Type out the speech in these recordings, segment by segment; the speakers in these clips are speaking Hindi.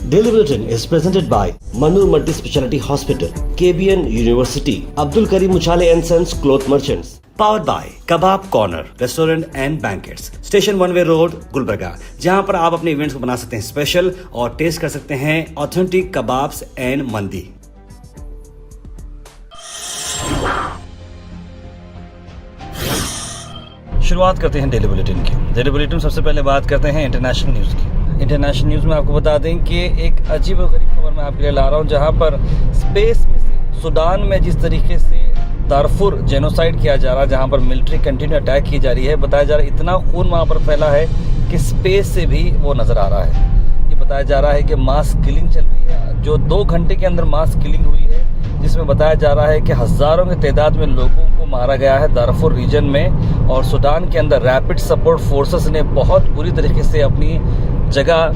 Daily Bulletin is presented by Manur Multi Speciality Hospital, KBN University, Abdul Karim Uchale and Sons Cloth Merchants. Powered by Kebab Corner Restaurant and Banquets, Station One Way Road, Gulbarga, जहां पर आप अपने इवेंट्स को बना सकते हैं स्पेशल और टेस्ट कर सकते हैं ऑथेंटिक कबाब्स एंड मंदी। शुरुआत करते हैं डेली बुलेटिन की। डेली बुलेटिन सबसे पहले बात करते हैं इंटरनेशनल न्यूज़ की। इंटरनेशनल न्यूज़ में आपको बता दें कि एक अजीब और गरीब खबर मैं आपके लिए ला रहा हूं, जहां पर स्पेस में से सूडान में जिस तरीके से दारफुर जेनोसाइड किया जा रहा है, जहां पर मिलिट्री कंटिन्यू अटैक की जा रही है, बताया जा रहा है इतना खून वहां पर फैला है कि स्पेस से भी वो नज़र आ रहा है। ये बताया जा रहा है कि मास किलिंग चल रही है, जो 2 घंटे के अंदर मास किलिंग हुई है, जिसमें बताया जा रहा है कि हज़ारों की तादाद में लोगों को मारा गया है दारफुर रीजन में। और सूडान के अंदर रैपिड सपोर्ट फोर्सेस ने बहुत बुरी तरीके से अपनी जगह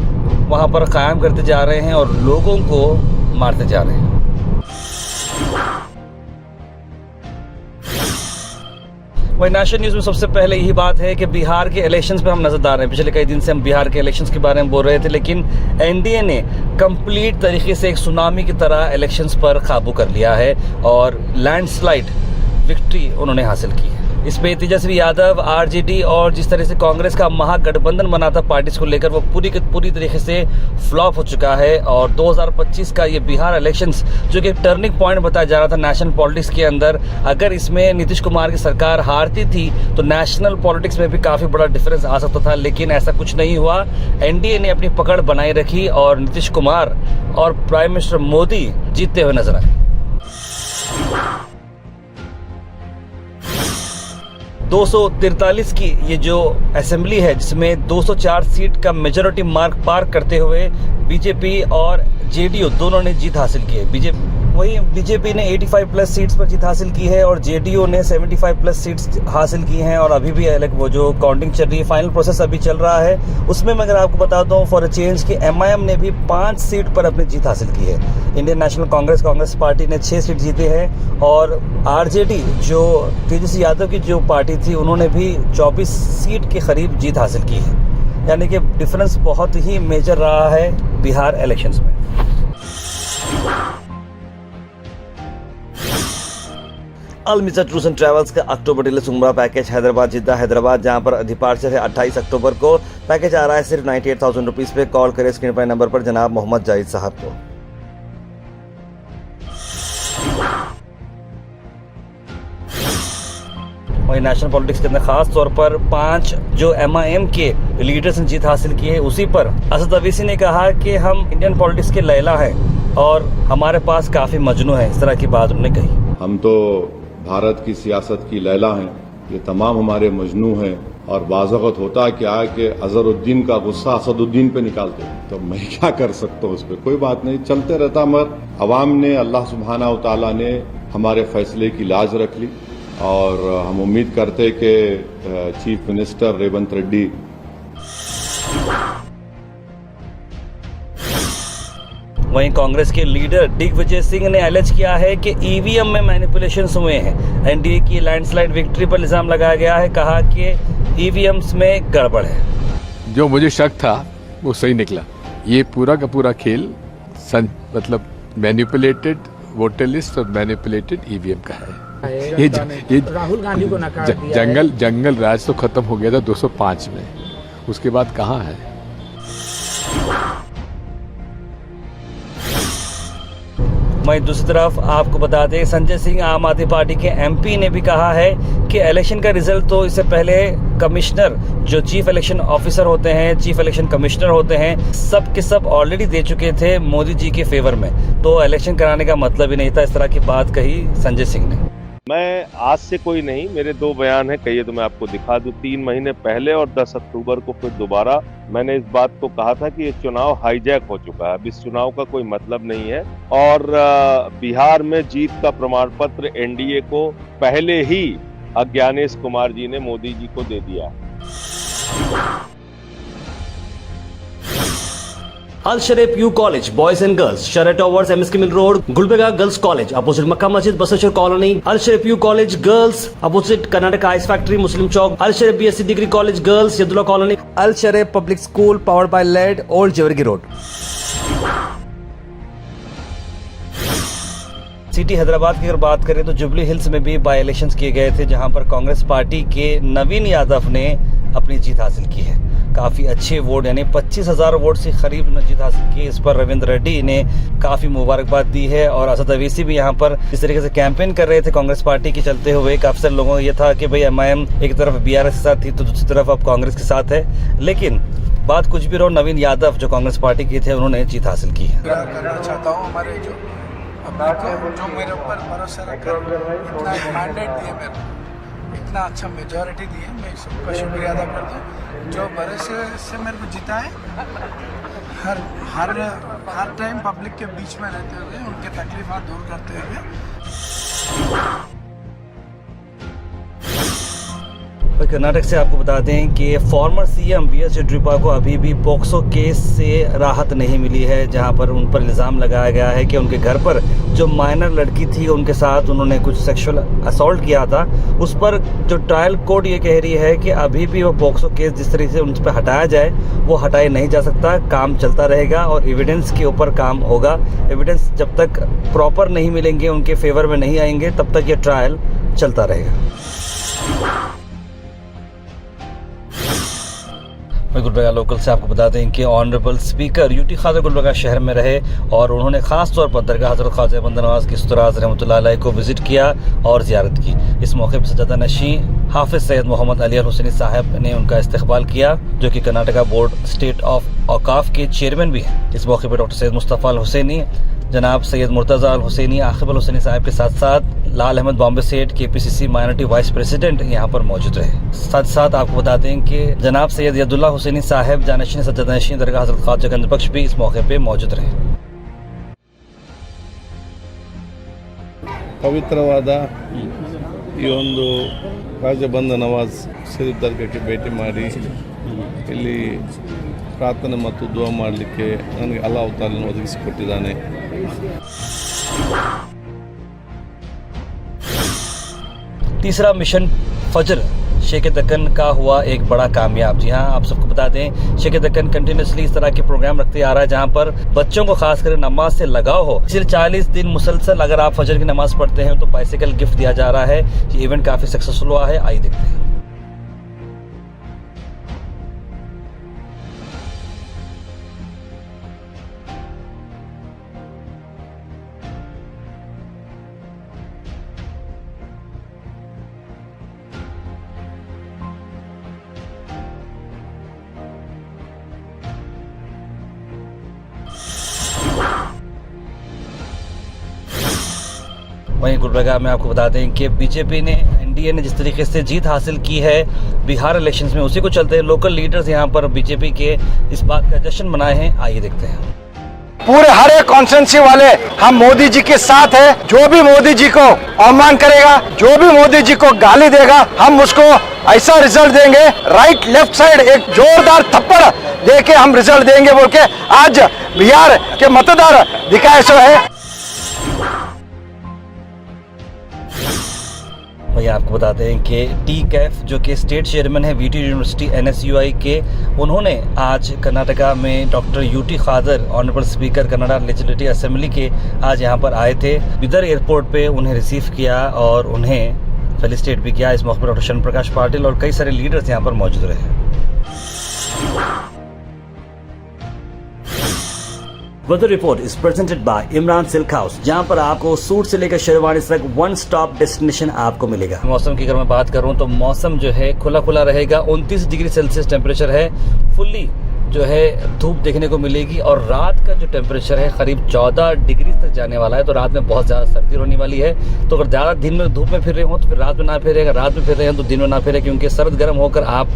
वहां पर कायम करते जा रहे हैं और लोगों को मारते जा रहे हैं। वही नेशनल न्यूज़ में सबसे पहले यही बात है कि बिहार के इलेक्शंस पे हम नजरदार हैं। पिछले कई दिन से हम बिहार के इलेक्शंस के बारे में बोल रहे थे, लेकिन एनडीए ने कंप्लीट तरीके से एक सुनामी की तरह इलेक्शंस पर काबू कर लिया है और लैंडस्लाइड विक्ट्री उन्होंने हासिल की है। इस पे तेजस्वी यादव, आरजेडी और जिस तरह से कांग्रेस का महागठबंधन बना था पार्टीज को लेकर, वो पूरी तरीके से फ्लॉप हो चुका है। और 2025 का ये बिहार इलेक्शंस जो कि एक टर्निंग पॉइंट बताया जा रहा था नेशनल पॉलिटिक्स के अंदर, अगर इसमें नीतीश कुमार की सरकार हारती थी तो नेशनल पॉलिटिक्स में भी काफ़ी बड़ा डिफरेंस आ सकता था, लेकिन ऐसा कुछ नहीं हुआ। एनडीए ने अपनी पकड़ बनाए रखी और नीतीश कुमार और प्राइम मिनिस्टर मोदी जीतते हुए नजर आए। 243 की ये जो असेंबली है, जिसमें 204 सीट का मेजॉरिटी मार्क पार करते हुए बीजेपी और जेडीयू दोनों ने जीत हासिल की है। बीजेपी ने 85 प्लस सीट्स पर जीत हासिल की है और जेडीयू ने 75 प्लस सीट्स हासिल की हैं। और अभी भी अलग वो जो काउंटिंग चल रही है, फाइनल प्रोसेस अभी चल रहा है, उसमें मैं अगर आपको बताता हूँ फॉर अ चेंज कि एमआईएम ने भी 5 सीट पर अपनी जीत हासिल की है। इंडियन नेशनल कांग्रेस पार्टी ने 6 सीट जीते हैं और आरजेडी जो तेजस्वी यादव की जो पार्टी थी, उन्होंने भी 24 सीट के करीब जीत हासिल की है। यानी कि डिफरेंस बहुत ही मेजर रहा है बिहार इलेक्शंस में। अल मिर्जा टूर्स एंड ट्रैवल्स का अक्टूबर डिलेक्स उम्रा पैकेज हैदराबाद जिद्दा हैदराबाद, जहां पर डिपार्चर है 28 अक्टूबर को। पैकेज आ रहा है सिर्फ 98,000 रुपीज पे। कॉल करें स्क्रीन पर नंबर पर जनाब मोहम्मद जाहिद साहब को। वही नेशनल पॉलिटिक्स के अंदर खास तौर पर 5 जो एमआईएम के लीडर्स ने जीत हासिल की है, उसी पर असद अवीसी ने कहा कि हम इंडियन पॉलिटिक्स के लैला हैं और हमारे पास काफी मजनू है, इस तरह की बात उन्होंने कही। हम तो भारत की सियासत की लैला हैं, ये तमाम हमारे मजनू हैं। और बाज़वक़्त होता क्या है कि अज़हरुद्दीन का गुस्सा असदुद्दीन पे निकालते हैं, तो मैं क्या कर सकता हूँ उस पर, कोई बात नहीं, चलते रहता। मगर अवाम ने, अल्लाह सुब्हाना व तआला ने हमारे फैसले की लाज रख ली और हम उम्मीद करते कि चीफ मिनिस्टर रेवंत रेड्डी वहीं कांग्रेस के लीडर दिग्विजय सिंह ने एलिज किया है कि ईवीएम में मैनिपुलेशंस हुए हैं। एनडीए की लैंडस्लाइड विक्ट्री पर इल्जाम लगाया गया है, कहा कि ईवीएम्स में गड़बड़ है। जो मुझे शक था वो सही निकला। ये पूरा का पूरा खेल मतलब मैनिपुलेटेड वोटर लिस्ट और मैनिपुलेटेड ईवीएम का है। ये राहुल गांधी को नकार दिया जंगल राज तो खत्म हो गया था 205 में, उसके बाद कहाँ है। वहीं दूसरी तरफ आपको बता दें, संजय सिंह आम आदमी पार्टी के एमपी ने भी कहा है कि इलेक्शन का रिजल्ट तो इससे पहले कमिश्नर जो चीफ इलेक्शन ऑफिसर होते हैं, चीफ इलेक्शन कमिश्नर होते हैं, सब के सब ऑलरेडी दे चुके थे मोदी जी के फेवर में, तो इलेक्शन कराने का मतलब ही नहीं था। इस तरह की बात कही संजय सिंह ने। मैं आज से कोई नहीं, मेरे 2 बयान हैं, कहिए तो मैं आपको दिखा दूं। 3 महीने पहले और 10 अक्टूबर को फिर दोबारा मैंने इस बात को कहा था कि ये चुनाव हाईजैक हो चुका है, अब इस चुनाव का कोई मतलब नहीं है। और बिहार में जीत का प्रमाण पत्र एनडीए को पहले ही ज्ञानेश कुमार जी ने मोदी जी को दे दिया। Al Sharif U College, Boys and Girls, Sharia Towers, MSK Mill Road, Gulbarga Girls College, opposite Makkah Masjid, Basachar Colony. Al Sharif U College Girls, opposite Karnataka Ice Factory, Muslim Chowk. Al Sharif BSc Degree College Girls, Yadullah Colony. Al Sharif Public School, powered by LED, Old Jawargi Road. City Hyderabad की अगर बात करें तो जुबली हिल्स में भी बाई इलेक्शंस किए गए थे, जहां पर कांग्रेस पार्टी के नवीन यादव ने अपनी जीत हासिल की है। काफ़ी अच्छे वोट यानी 25,000 वोट से करीब जीत हासिल की। इस पर रविंद्र रेड्डी ने काफ़ी मुबारकबाद दी है और असद अवैसी भी यहाँ पर इस तरीके से कैंपेन कर रहे थे कांग्रेस पार्टी के चलते हुए। काफ़ी सारे लोगों को ये था कि भाई MIM एक तरफ BRS के साथ थी तो दूसरी तरफ अब कांग्रेस के साथ है, लेकिन बात कुछ भी रहो, नवीन यादव जो कांग्रेस पार्टी के थे उन्होंने जीत हासिल की है। करना चाहता हूँ हमारे जो मेरे ऊपर भरोसा रखकर इतना मैंडेट दिए, मेरे इतना अच्छा मेजॉरिटी दी है, मैं सबका शुक्रिया अदा करता हूँ। जो भरोसे से मेरे को जीता है, हर टाइम पब्लिक के बीच में रहते हुए उनके तकलीफात दूर करते हुए। कर्नाटक से आपको बता दें कि फॉर्मर CM BS येडियुरप्पा को अभी भी पोक्सो केस से राहत नहीं मिली है, जहां पर उन पर इल्ज़ाम लगाया गया है कि उनके घर पर जो माइनर लड़की थी उनके साथ उन्होंने कुछ सेक्सुअल असॉल्ट किया था। उस पर जो ट्रायल कोर्ट ये कह रही है कि अभी भी वो पोक्सो केस जिस तरीके से उन पर हटाया जाए वो हटाया नहीं जा सकता, काम चलता रहेगा और एविडेंस के ऊपर काम होगा। एविडेंस जब तक प्रॉपर नहीं मिलेंगे, उनके फेवर में नहीं आएंगे, तब तक ये ट्रायल चलता रहेगा। गुलबर्गा लोकल से आपको बता दें कि ऑनरेबल स्पीकर यूटी खादर गुलबर्गा शहर में रहे और उन्होंने ख़ास तौर पर दरगाह हज़रत ख्वाजा बंदा नवाज़ की उस्तराज़ रहमतुल्लाह अलैह को विज़िट किया और ज़ियारत की। इस मौके पर सज्जादा नशीं हाफिज़ सैयद मोहम्मद अली अल हुसैनी साहब ने उनका इस्तकबाल किया, जो कि कर्नाटका बोर्ड स्टेट ऑफ औकाफ के चेयरमैन भी हैं। इस मौके पर डॉक्टर सैयद मुस्तफ़ा अल हुसैनी, जनाब सैयद मुर्तज़ा अल हुसैनी, आकिब अल हुसैनी साहब के साथ साथ लाल अहमद बॉम्बे सेठ KPCC माइनॉरिटी वाइस प्रेसिडेंट यहाँ पर मौजूद रहे। साथ साथ आपको बता दें कि जनाब सैयद यदुल्ला हुसैनी साहब जानशीन सज्जादा नशीं दरगाह हज़रत ख्वाजा गंज बख्श भी इस मौके पे मौजूद रहे। ಪವಿತ್ರವಾದ ಈ ಒಂದು ಖ್ವಾಜಾ ಬಂದ ನವಾಜ್ ಶರೀಫ್ ದರ್ಗಾಕ್ಕೆ ಭೇಟಿ ಮಾಡಿ ಇಲ್ಲಿ ಪ್ರಾರ್ಥನೆ ಮತ್ತು ದುಆ ಮಾಡಲಿಕ್ಕೆ ನನಗೆ ಅಲ್ಲಾಹ್ ತಾಲಾ ಒದಗಿಸಿಕೊಟ್ಟಿದ್ದಾನೆ। तीसरा मिशन फजर शेख दक्कन का हुआ एक बड़ा कामयाब। जी हाँ, आप सबको बता दें शेख दक्कन कंटिन्यूसली इस तरह के प्रोग्राम रखते आ रहा है जहाँ पर बच्चों को खासकर नमाज से लगाव हो। पिछले 40 दिन मुसलसल अगर आप फजर की नमाज पढ़ते हैं तो बाइसिकल गिफ्ट दिया जा रहा है। ये इवेंट काफ़ी सक्सेसफुल हुआ है, आइए देखते हैं। वहीं गुलबर्गा में आपको बता दें कि बीजेपी ने NDA ने जिस तरीके से जीत हासिल की है बिहार इलेक्शंस में, उसी को चलते लोकल लीडर्स यहाँ पर बीजेपी के इस बात का जश्न मनाए हैं। आइए देखते हैं। पूरे हर एक कॉन्स्टिट्यूंसी वाले हम मोदी जी के साथ है। जो भी मोदी जी को अवमान करेगा, जो भी मोदी जी को गाली देगा, हम उसको ऐसा रिजल्ट देंगे, राइट लेफ्ट साइड एक जोरदार थप्पड़ देके हम रिजल्ट देंगे बोल के आज बिहार के मतदार दिखाए सो है। वही आपको बताते हैं कि TCAF जो कि स्टेट चेयरमैन है VT यूनिवर्सिटी NSUI के, उन्होंने आज कर्नाटका में doctor UT Khader honourable speaker Kannada legislative assembly के आज यहाँ पर आए थे। बिदर एयरपोर्ट पे उन्हें रिसीव किया और उन्हें फेलिसिटेट भी किया। इस मौके पर डॉक्टर शरण प्रकाश पाटिल और कई सारे लीडर्स यहाँ पर मौजूद रहे। Weather report is presented by Imran Silk House, जहां पर आपको सूट से लेकर शेरवानी तक वन स्टॉप डेस्टिनेशन आपको मिलेगा। मौसम की अगर मैं बात करूं तो मौसम जो है खुला खुला रहेगा। 29 डिग्री सेल्सियस टेम्परेचर है। फुल्ली जो है धूप देखने को मिलेगी और रात का जो टेम्परेचर है करीब 14 डिग्री तक जाने वाला है। तो रात में बहुत ज़्यादा सर्दी होने वाली है। तो अगर ज़्यादा दिन में धूप में फिर रहे हो तो फिर रात में ना फिरे, अगर रात में फिर रहे हैं तो दिन में ना फिरे, क्योंकि सर्द गर्म होकर आप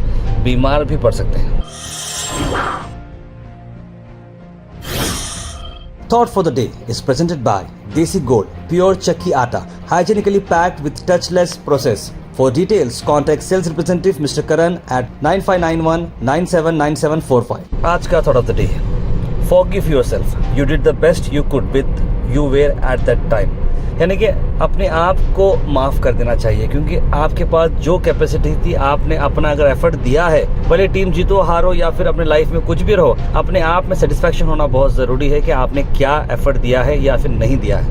बीमार भी पड़ सकते हैं। Thought for the day is presented by Desi Gold, pure chakki atta, hygienically packed with touchless process. For details, contact sales representative Mr. Karan at 9591 979745. आज का thought of the day, forgive yourself. You did the best you could with you were at that time. यानी कि अपने आप को माफ़ कर देना चाहिए, क्योंकि आपके पास जो कैपेसिटी थी आपने अपना अगर एफर्ट दिया है, भले टीम जीतो हारो या फिर अपने लाइफ में कुछ भी रहो, अपने आप में सेटिस्फैक्शन होना बहुत ज़रूरी है कि आपने क्या एफर्ट दिया है या फिर नहीं दिया है।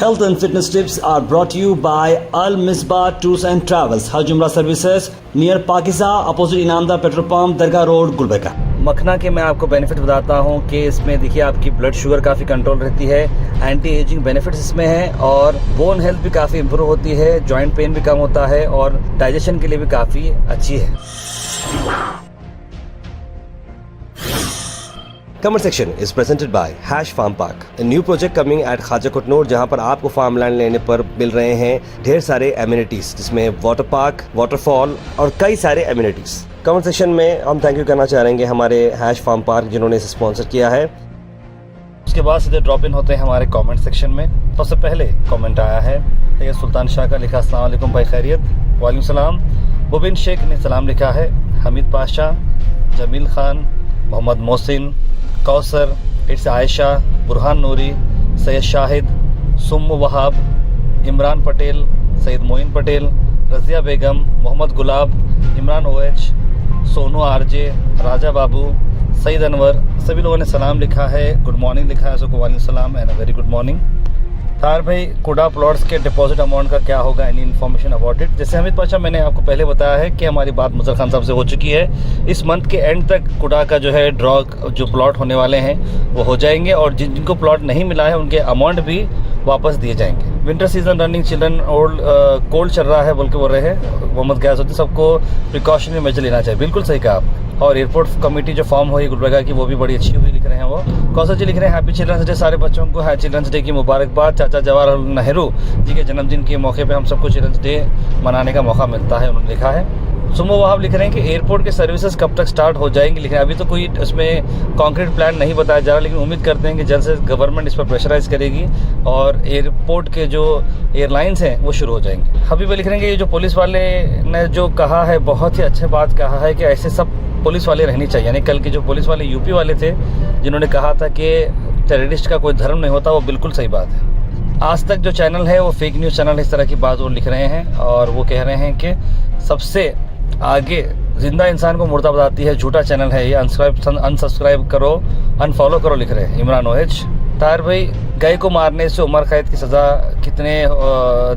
Health and fitness tips are brought to you by Al Misbah Tours and Travels, Hajj Umrah Services, near Pakiza, opposite Inamda Petrol Pump, Dargah Road, Gulbarga. मखना के मैं आपको बेनिफिट बताता हूँ कि इसमें देखिए आपकी ब्लड शुगर काफ़ी कंट्रोल रहती है, एंटी एजिंग बेनिफिट्स इसमें हैं और बोन हेल्थ भी काफ़ी इंप्रूव होती है, जॉइंट पेन भी कम होता है और डाइजेशन के लिए भी काफ़ी अच्छी है। Comment section is presented by hash farm park, a new project coming at Khwaja Kotnur, जहां पर आपको फार्म लैंड लेने पर मिल रहे हैं ढेर सारे एमिनिटीज, जिसमें वाटर पार्क, वाटरफॉल और कई सारे एमिनिटीज। कमेंट सेक्शन में हम थैंक यू करना चाहेंगे हमारे हैश फार्म पार्क जिन्होंने इसे स्पॉन्सर किया है। उसके बाद सीधे ड्रॉप इन होते हैं हमारे कमेंट सेक्शन में। सबसे पहले कमेंट आया है सैयद सुल्तान शाह का, लिखा अस्सलाम वालेकुम भाई खैरियत। वालेकुम सलाम। मुबिन शेख ने सलाम लिखा है। Hameed Pasha, Jameel Khan, Mohammed Mohsin, Kausar, it's Ayesha, Burhan Noori, Syed Shahid, Summu Wahab, Imran Patel, Syed Moin Patel, Razia Begum, Mohammed Gulab, Imran OH, Sonu RJ, Raja Babu, Saeed Anwar, सभी लोगों ने सलाम लिखा है, गुड मॉर्निंग लिखा है, सबको वालेकुम सलाम and a very good morning. तार भाई, कुडा प्लॉट्स के डिपॉजिट अमाउंट का क्या होगा, एनी इन्फॉर्मेशन अबाउट इट? जैसे हमीद पाशा, मैंने आपको पहले बताया है कि हमारी बात मुजर खान साहब से हो चुकी है। इस मंथ के एंड तक कुडा का जो है ड्रॉ जो प्लॉट होने वाले हैं वो हो जाएंगे और जिनको प्लॉट नहीं मिला है उनके अमाउंट भी वापस दिए जाएंगे। Winter season running, children old cold चल रहा है बोल के बोल रहे हैं मोहम्मद गयास होती, सबको प्रिकॉशनरी मेजर लेना चाहिए। बिल्कुल सही कहा आप। और एयरपोर्ट कमेटी जो फॉर्म हुई गुलबर्गा की, वो भी बड़ी अच्छी हुई, लिख रहे हैं वो। कौसर जी लिख रहे हैं हैप्पी चिल्ड्रंस डे, सारे बच्चों को है चिल्ड्रंस डे की मुबारकबाद। चाचा जवाहरलाल नेहरू जी के जन्मदिन के मौके पे हम सबको चिल्ड्रंस डे मनाने का मौका मिलता है, उन्होंने लिखा है। सुमो वहाब लिख रहे हैं कि एयरपोर्ट के सर्विसेज कब तक स्टार्ट हो जाएंगी, लिख रहे हैं। अभी तो कोई उसमें कॉन्क्रीट प्लान नहीं बताया जा रहा, लेकिन उम्मीद करते हैं कि जल्द से गवर्नमेंट इस पर प्रेशराइज करेगी और एयरपोर्ट के जो एयरलाइंस हैं वो शुरू हो जाएंगे। हबीब लिख रहे हैं कि ये जो पुलिस वाले ने जो कहा है, बहुत ही अच्छी बात कहा है कि ऐसे सब पुलिस वाले रहनी चाहिए। यानी कल के जो पुलिस वाले यूपी वाले थे जिन्होंने कहा था कि टेररिस्ट का कोई धर्म नहीं होता, वो बिल्कुल सही बात है। आज तक जो चैनल है वो फेक न्यूज़ चैनल, इस तरह की बात वो लिख रहे हैं और वो कह रहे हैं कि सबसे आगे जिंदा इंसान को मुर्दा बताती है, झूठा चैनल है ये, अनसब्सक्राइब करो, अनफॉलो करो, लिख रहे हैं इमरान OH। तार भाई, गाय को मारने से उम्र कैद की सज़ा कितने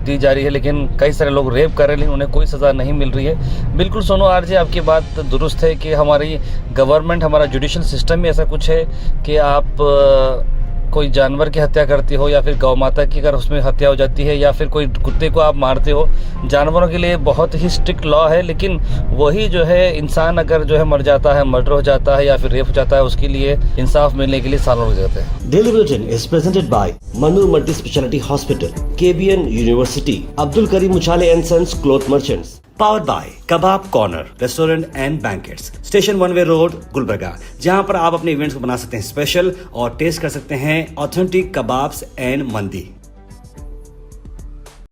दी जा रही है, लेकिन कई सारे लोग रेप कर रहे हैं लेकिन उन्हें कोई सज़ा नहीं मिल रही है। बिल्कुल सोनू RJ, आपकी बात दुरुस्त है कि हमारी गवर्नमेंट, हमारा जुडिशल सिस्टम में ऐसा कुछ है कि आप कोई जानवर की हत्या करती हो या फिर गौ माता की अगर उसमें हत्या हो जाती है या फिर कोई कुत्ते को आप मारते हो, जानवरों के लिए बहुत ही स्ट्रिक्ट लॉ है, लेकिन वही जो है इंसान अगर जो है मर जाता है, मर्डर हो जाता है या फिर रेप हो जाता है, उसके लिए इंसाफ मिलने के लिए सालों लग जाते हैं। Daily Bulletin is presented by Manur Multi Speciality Hospital, KBN University, Abdul Karim Uchale and Sons Cloth Merchants. Powered by Kebab Corner Restaurant and Banquets, Station 1 Way Road, Gulbarga, जहां पर आप अपने इवेंट्स को बना सकते हैं स्पेशल और टेस्ट कर सकते हैं ऑथेंटिक कबाब्स एंड मंदी।